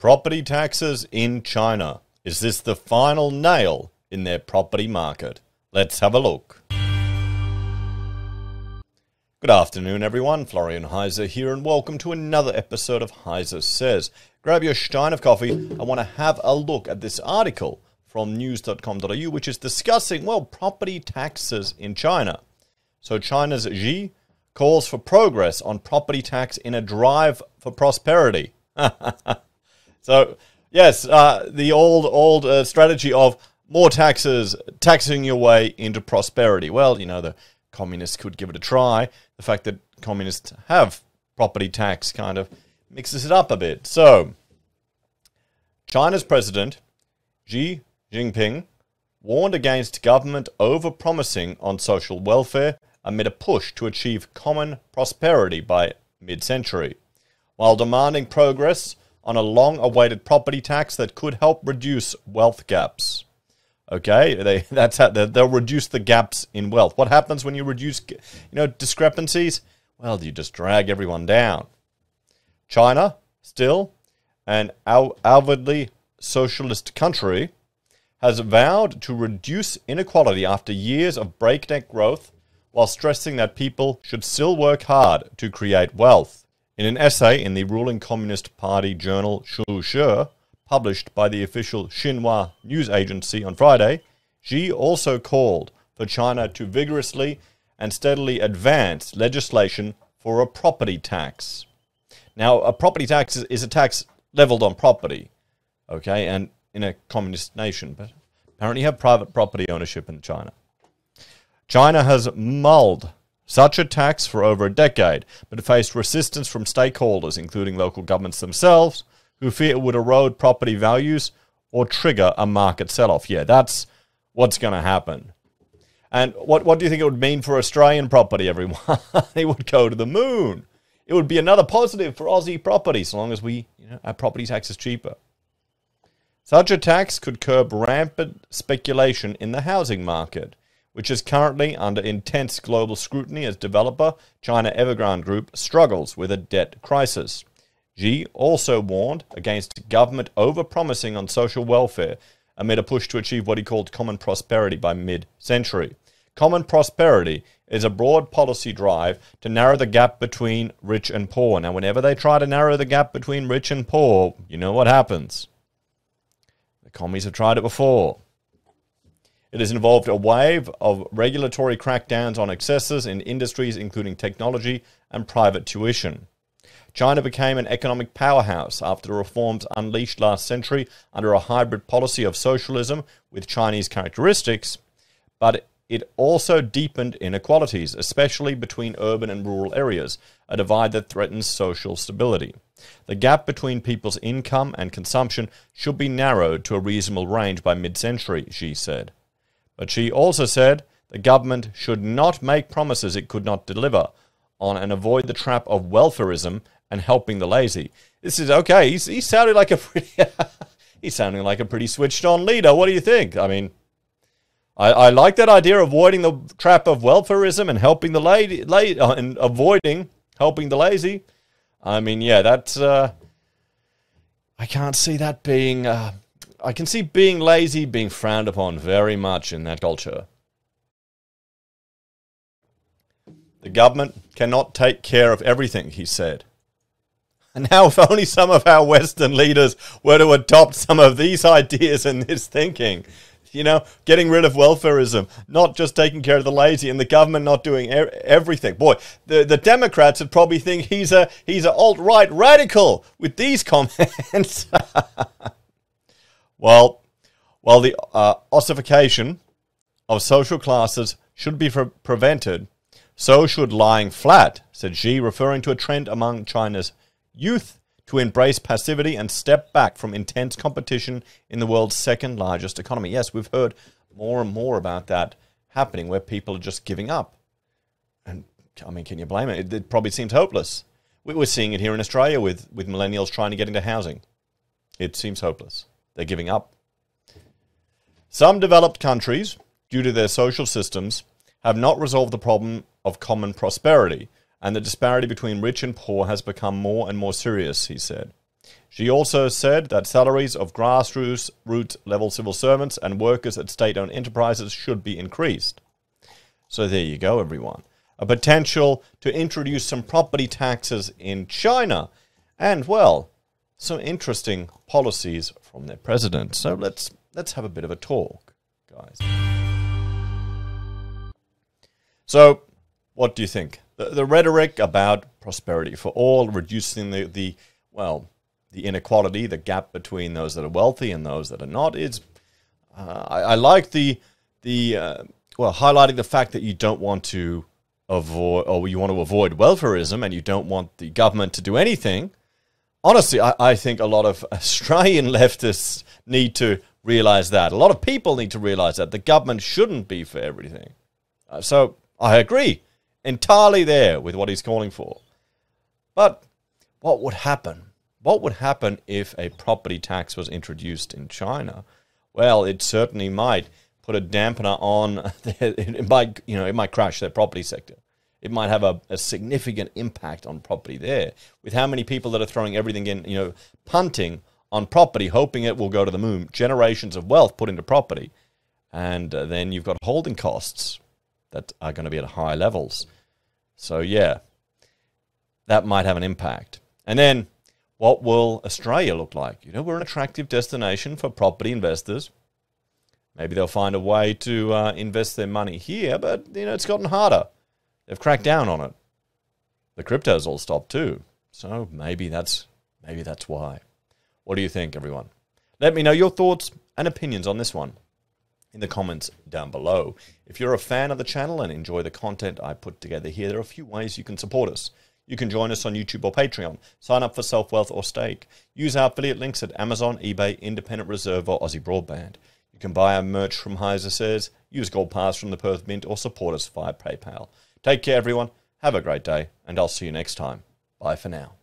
Property taxes in China. Is this the final nail in their property market? Let's have a look. Good afternoon, everyone. Florian.Heise here, and welcome to another episode of HeiseSays. Grab your stein of coffee. I want to have a look at this article from news.com.au, which is discussing, well, property taxes in China. So China's Xi calls for progress on property tax in a drive for prosperity. So, yes, the old strategy of more taxes, taxing your way into prosperity. Well, you know, the communists could give it a try. The fact that communists have property tax kind of mixes it up a bit. So, China's President Xi Jinping warned against government over-promising on social welfare amid a push to achieve common prosperity by mid-century, while demanding progress on a long-awaited property tax that could help reduce wealth gaps. Okay, they'll reduce the gaps in wealth. What happens when you reduce, discrepancies? Well, you just drag everyone down. China, still an outwardly socialist country, has vowed to reduce inequality after years of breakneck growth, while stressing that people should still work hard to create wealth. In an essay in the ruling Communist Party journal Shu, published by the official Xinhua news agency on Friday, Xi also called for China to vigorously and steadily advance legislation for a property tax. Now, a property tax is a tax leveled on property, okay, and in a communist nation, but apparently you have private property ownership in China. China has mulled such a tax for over a decade, but faced resistance from stakeholders, including local governments themselves, who fear it would erode property values or trigger a market sell-off. Yeah, that's what's going to happen. And what do you think it would mean for Australian property, everyone? It would go to the moon. It would be another positive for Aussie property, so long as our property tax is cheaper. Such a tax could curb rampant speculation in the housing market, which is currently under intense global scrutiny as developer China Evergrande Group struggles with a debt crisis. Xi also warned against government over-promising on social welfare amid a push to achieve what he called common prosperity by mid-century. Common prosperity is a broad policy drive to narrow the gap between rich and poor. Now, whenever they try to narrow the gap between rich and poor, you know what happens. The commies have tried it before. It has involved a wave of regulatory crackdowns on excesses in industries including technology and private tuition. China became an economic powerhouse after the reforms unleashed last century under a hybrid policy of socialism with Chinese characteristics, but it also deepened inequalities, especially between urban and rural areas, a divide that threatens social stability. The gap between people's income and consumption should be narrowed to a reasonable range by mid-century, Xi said. But she also said the government should not make promises it could not deliver on and avoid the trap of welfarism and helping the lazy. This is okay. He's sounding like a pretty switched on leader. What do you think? I mean, I like that idea of avoiding the trap of welfarism and helping the and avoiding helping the lazy. I mean, yeah, that's I can't see that being. I can see being lazy being frowned upon very much in that culture. The government cannot take care of everything, he said. And now if only some of our Western leaders were to adopt some of these ideas and this thinking, getting rid of welfarism, not just taking care of the lazy, and the government not doing everything. Boy, the Democrats would probably think he's a alt-right radical with these comments. Well, while the ossification of social classes should be prevented, so should lying flat, said Xi, referring to a trend among China's youth to embrace passivity and step back from intense competition in the world's second largest economy. Yes, we've heard more and more about that happening, where people are just giving up. And, I mean, can you blame it? It probably seems hopeless. We're seeing it here in Australia with millennials trying to get into housing. It seems hopeless. They're giving up. Some developed countries, due to their social systems, have not resolved the problem of common prosperity, and the disparity between rich and poor has become more and more serious, he said. She also said that salaries of grassroots level civil servants and workers at state-owned enterprises should be increased. So there you go, everyone. A potential to introduce some property taxes in China. And, well, some interesting policies from their president. So let's have a bit of a talk, guys. So, what do you think? The rhetoric about prosperity for all, reducing the inequality, the gap between those that are wealthy and those that are not, is I like highlighting the fact that you don't want to avoid, or you want to avoid welfarism, and you don't want the government to do anything. Honestly, I think a lot of Australian leftists need to realize that. A lot of people need to realize that the government shouldn't be for everything. So I agree entirely there with what he's calling for. But what would happen? What would happen if a property tax was introduced in China? Well, it certainly might put a dampener on. It might crash their property sector. It might have a significant impact on property there. With how many people that are throwing everything in, punting on property, hoping it will go to the moon. Generations of wealth put into property. And then you've got holding costs that are going to be at high levels. So, yeah, that might have an impact. And then, what will Australia look like? We're an attractive destination for property investors. Maybe they'll find a way to invest their money here, but, it's gotten harder. They've cracked down on it. The cryptos all stopped too. So maybe that's why. What do you think, everyone? Let me know your thoughts and opinions on this one in the comments down below. If you're a fan of the channel and enjoy the content I put together here, there are a few ways you can support us. You can join us on YouTube or Patreon. Sign up for SelfWealth or Stake. Use our affiliate links at Amazon, eBay, Independent Reserve, or AussieBroadband. You can buy our merch from HeiseSays, use Gold Pass from the Perth Mint, or support us via PayPal. Take care, everyone. Have a great day, and I'll see you next time. Bye for now.